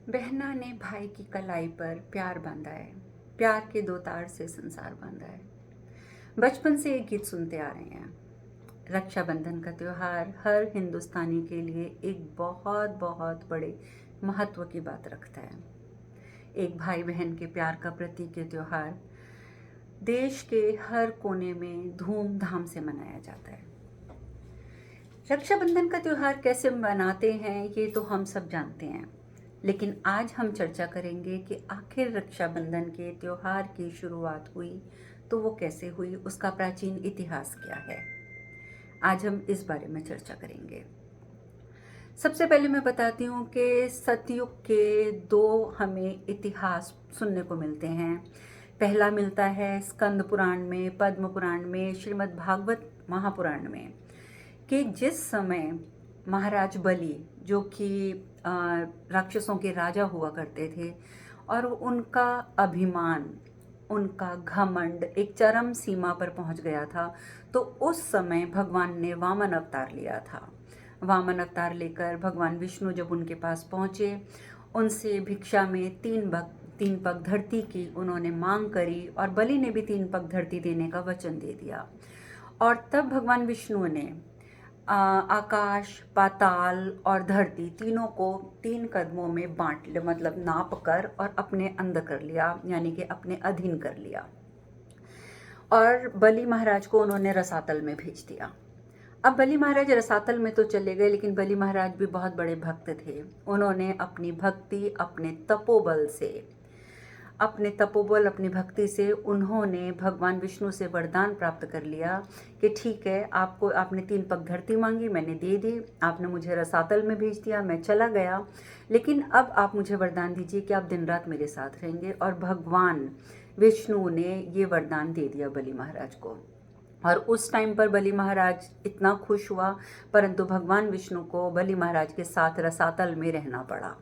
बहना ने भाई की कलाई पर प्यार बांधा है, प्यार के दो तार से संसार बांधा है। बचपन से एक गीत सुनते आ रहे हैं। रक्षाबंधन का त्योहार हर हिंदुस्तानी के लिए एक बहुत बहुत बड़े महत्व की बात रखता है। एक भाई बहन के प्यार का प्रतीक ये त्योहार देश के हर कोने में धूमधाम से मनाया जाता है। रक्षाबंधन का त्योहार कैसे मनाते हैं ये तो हम सब जानते हैं, लेकिन आज हम चर्चा करेंगे कि आखिर रक्षाबंधन के त्योहार की शुरुआत हुई तो वो कैसे हुई, उसका प्राचीन इतिहास क्या है। आज हम इस बारे में चर्चा करेंगे। सबसे पहले मैं बताती हूँ कि सतयुग के दो हमें इतिहास सुनने को मिलते हैं। पहला मिलता है स्कंद पुराण में, पद्म पुराण में, श्रीमद् भागवत महापुराण में, कि जिस समय महाराज बलि, जो कि राक्षसों के राजा हुआ करते थे, और उनका अभिमान, उनका घमंड एक चरम सीमा पर पहुंच गया था, तो उस समय भगवान ने वामन अवतार लिया था। वामन अवतार लेकर भगवान विष्णु जब उनके पास पहुंचे, उनसे भिक्षा में तीन पग धरती की उन्होंने मांग करी, और बलि ने भी 3 पग धरती देने का वचन दे दिया। और तब भगवान विष्णु ने आकाश, पाताल और धरती तीनों को 3 कदमों में बांट लिया, मतलब नाप कर और अपने अंदर कर लिया, यानी कि अपने अधीन कर लिया। और बलि महाराज को उन्होंने रसातल में भेज दिया। अब बलि महाराज रसातल में तो चले गए, लेकिन बलि महाराज भी बहुत बड़े भक्त थे। उन्होंने अपनी भक्ति, अपनी भक्ति से उन्होंने भगवान विष्णु से वरदान प्राप्त कर लिया कि ठीक है, आपने 3 पग धरती मांगी, मैंने दे दी, आपने मुझे रसातल में भेज दिया, मैं चला गया, लेकिन अब आप मुझे वरदान दीजिए कि आप दिन रात मेरे साथ रहेंगे। और भगवान विष्णु ने ये वरदान दे दिया बलि महाराज को। और उस टाइम पर बलि महाराज इतना खुश हुआ, परंतु भगवान विष्णु को बलि महाराज के साथ रसातल में रहना पड़ा।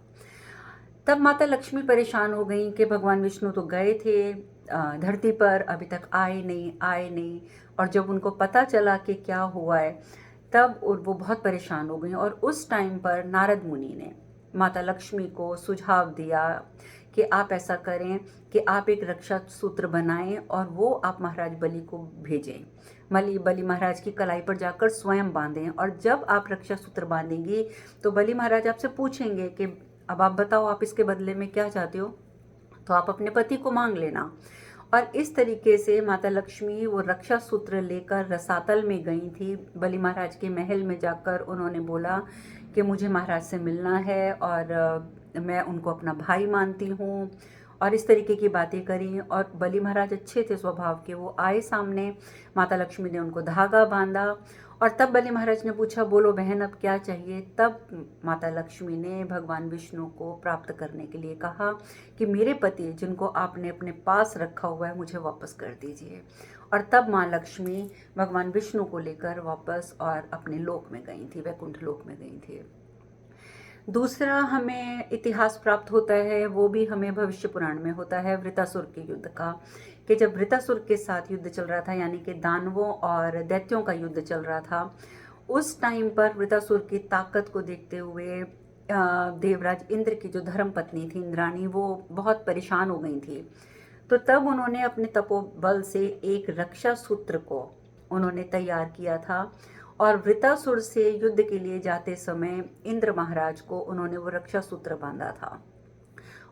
तब माता लक्ष्मी परेशान हो गई कि भगवान विष्णु तो गए थे धरती पर, अभी तक आए नहीं। और जब उनको पता चला कि क्या हुआ है, तब वो बहुत परेशान हो गई। और उस टाइम पर नारद मुनि ने माता लक्ष्मी को सुझाव दिया कि आप ऐसा करें कि आप एक रक्षा सूत्र बनाएं और वो आप महाराज बलि को भेजें। बलि महाराज की कलाई पर जाकर स्वयं बांधें, और जब आप रक्षा सूत्र बांधेंगी तो बलि महाराज आपसे पूछेंगे कि अब आप बताओ, आप इसके बदले में क्या चाहते हो, तो आप अपने पति को मांग लेना। और इस तरीके से माता लक्ष्मी वो रक्षा सूत्र लेकर रसातल में गई थी। बलि महाराज के महल में जाकर उन्होंने बोला कि मुझे महाराज से मिलना है और मैं उनको अपना भाई मानती हूँ, और इस तरीके की बातें करी। और बलि महाराज अच्छे थे स्वभाव के, वो आए सामने, माता लक्ष्मी ने उनको धागा बांधा, और तब बलि महाराज ने पूछा, बोलो बहन अब क्या चाहिए। तब माता लक्ष्मी ने भगवान विष्णु को प्राप्त करने के लिए कहा कि मेरे पति जिनको आपने अपने पास रखा हुआ है, मुझे वापस कर दीजिए। और तब माँ लक्ष्मी भगवान विष्णु को लेकर वापस और अपने लोक में गई थी, वैकुंठ लोक में गई थी। दूसरा हमें इतिहास प्राप्त होता है, वो भी हमें भविष्य पुराण में होता है, वृतासुर के युद्ध का। कि जब वृतासुर के साथ युद्ध चल रहा था, यानी कि दानवों और दैत्यों का युद्ध चल रहा था, उस टाइम पर वृतासुर की ताकत को देखते हुए देवराज इंद्र की जो धर्म पत्नी थी इंद्राणी, वो बहुत परेशान हो गई थी। तो तब उन्होंने अपने तपोबल से एक रक्षा सूत्र को उन्होंने तैयार किया था, और वृतासुर से युद्ध के लिए जाते समय इंद्र महाराज को उन्होंने वो रक्षा सूत्र बांधा था,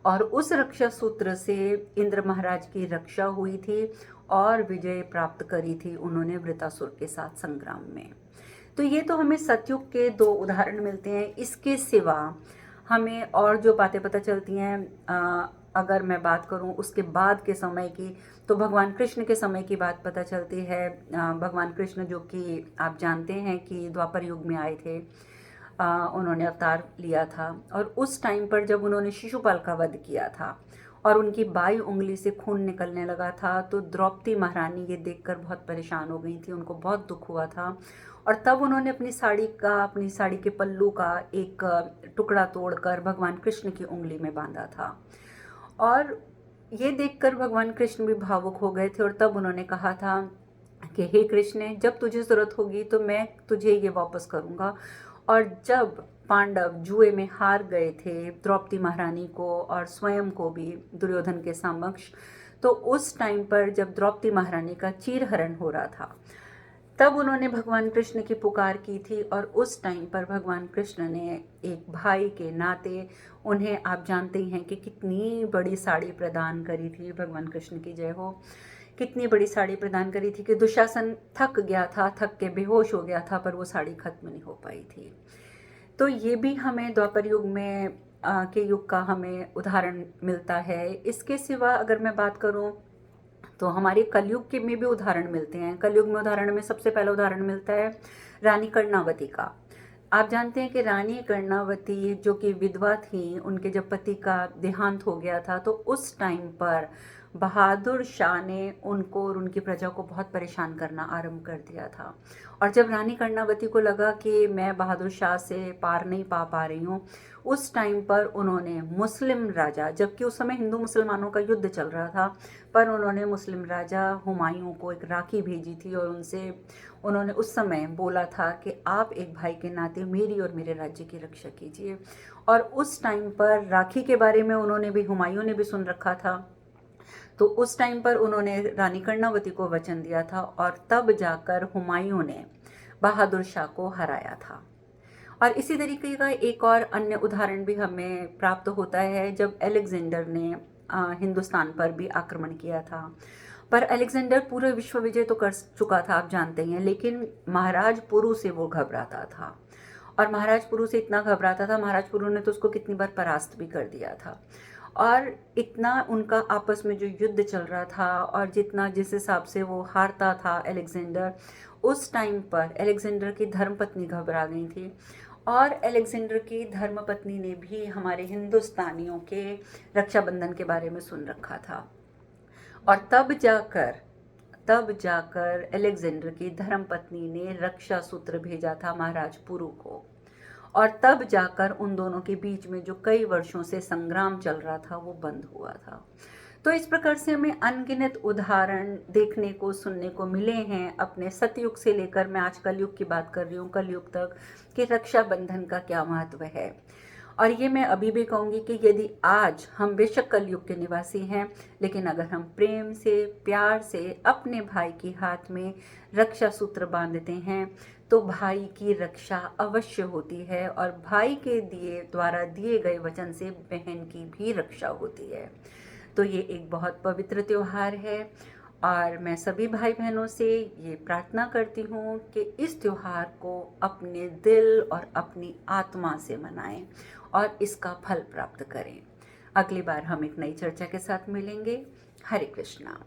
और उस रक्षा सूत्र से इंद्र महाराज की रक्षा हुई थी और विजय प्राप्त करी थी उन्होंने वृतासुर के साथ संग्राम में। तो ये तो हमें सतयुग के 2 उदाहरण मिलते हैं। इसके सिवा हमें और जो बातें पता चलती हैं, अगर मैं बात करूं उसके बाद के समय की, तो भगवान कृष्ण के समय की बात पता चलती है। भगवान कृष्ण, जो कि आप जानते हैं कि द्वापर युग में आए थे, उन्होंने अवतार लिया था, और उस टाइम पर जब उन्होंने शिशुपाल का वध किया था और उनकी बाई उंगली से खून निकलने लगा था, तो द्रौपदी महारानी ये देखकर बहुत परेशान हो गई थी, उनको बहुत दुख हुआ था। और तब उन्होंने अपनी साड़ी के पल्लू का एक टुकड़ा तोड़कर भगवान कृष्ण की उंगली में बांधा था, और ये देखकर भगवान कृष्ण भी भावुक हो गए थे। और तब उन्होंने कहा था कि हे कृष्ण, जब तुझे ज़रूरत होगी तो मैं तुझे ये वापस करूँगा, और जब पांडव जुए में हार गए थे द्रौपदी महारानी को और स्वयं को भी दुर्योधन के समक्ष, तो उस टाइम पर जब द्रौपदी महारानी का चीरहरण हो रहा था तब उन्होंने भगवान कृष्ण की पुकार की थी। और उस टाइम पर भगवान कृष्ण ने एक भाई के नाते उन्हें, आप जानते ही हैं कि कितनी बड़ी साड़ी प्रदान करी थी, भगवान कृष्ण की जय हो, कितनी बड़ी साड़ी प्रदान करी थी कि दुशासन थक गया था, थक के बेहोश हो गया था, पर वो साड़ी खत्म नहीं हो पाई थी। तो ये भी हमें द्वापर युग में के युग का हमें उदाहरण मिलता है। इसके सिवा अगर मैं बात करूं तो हमारे कलयुग के में भी उदाहरण मिलते हैं। कलयुग में उदाहरण में सबसे पहला उदाहरण मिलता है रानी कर्णावती का। आप जानते हैं कि रानी कर्णावती जो कि विधवा थी, उनके जब पति का देहांत हो गया था तो उस टाइम पर बहादुर शाह ने उनको और उनकी प्रजा को बहुत परेशान करना आरंभ कर दिया था। और जब रानी कर्णावती को लगा कि मैं बहादुर शाह से पार नहीं पा रही हूँ, उस टाइम पर उन्होंने मुस्लिम राजा, जबकि उस समय हिंदू मुसलमानों का युद्ध चल रहा था, पर उन्होंने मुस्लिम राजा हुमायूं को एक राखी भेजी थी और उन्होंने उस समय बोला था कि आप एक भाई के नाते मेरी और मेरे राज्य की रक्षा कीजिए। और उस टाइम पर राखी के बारे में उन्होंने भी, हुमायूं ने भी सुन रखा था, तो उस टाइम पर उन्होंने रानी कर्णावती को वचन दिया था और तब जाकर हुमायूं ने बहादुर शाह को हराया था। और इसी तरीके का एक और अन्य उदाहरण भी हमें प्राप्त होता है जब अलेक्जेंडर ने हिंदुस्तान पर भी आक्रमण किया था। पर अलेक्जेंडर पूरे विश्व विजय तो कर चुका था, आप जानते हैं, लेकिन महाराज पुरु से वो घबराता था। और महाराज पुरु से इतना घबराता था, महाराज पुरु ने तो उसको कितनी बार परास्त भी कर दिया था। और इतना उनका आपस में जो युद्ध चल रहा था और जिस हिसाब से वो हारता था अलेक्जेंडर, उस टाइम पर अलेक्जेंडर की धर्मपत्नी घबरा गई थी। और अलेक्जेंडर की धर्मपत्नी ने भी हमारे हिंदुस्तानियों के रक्षाबंधन के बारे में सुन रखा था। और तब जाकर अलेक्जेंडर की धर्मपत्नी ने रक्षा सूत्र भेजा था महाराज पुरु को। और तब जाकर उन दोनों के बीच में जो कई वर्षों से संग्राम चल रहा था वो बंद हुआ था। तो इस प्रकार से हमें अनगिनत उदाहरण देखने को, सुनने को मिले हैं अपने सतयुग से लेकर, मैं आज कलयुग की बात कर रही हूँ, कलयुग तक, कि रक्षाबंधन का क्या महत्व है। और ये मैं अभी भी कहूँगी कि यदि आज हम बेशक कलयुग के निवासी हैं, लेकिन अगर हम प्रेम से, प्यार से अपने भाई के हाथ में रक्षा सूत्र बांधते हैं तो भाई की रक्षा अवश्य होती है। और भाई के द्वारा दिए गए वचन से बहन की भी रक्षा होती है। तो ये एक बहुत पवित्र त्यौहार है और मैं सभी भाई बहनों से ये प्रार्थना करती हूँ कि इस त्यौहार को अपने दिल और अपनी आत्मा से मनाएं और इसका फल प्राप्त करें। अगली बार हम एक नई चर्चा के साथ मिलेंगे। हरे कृष्णा।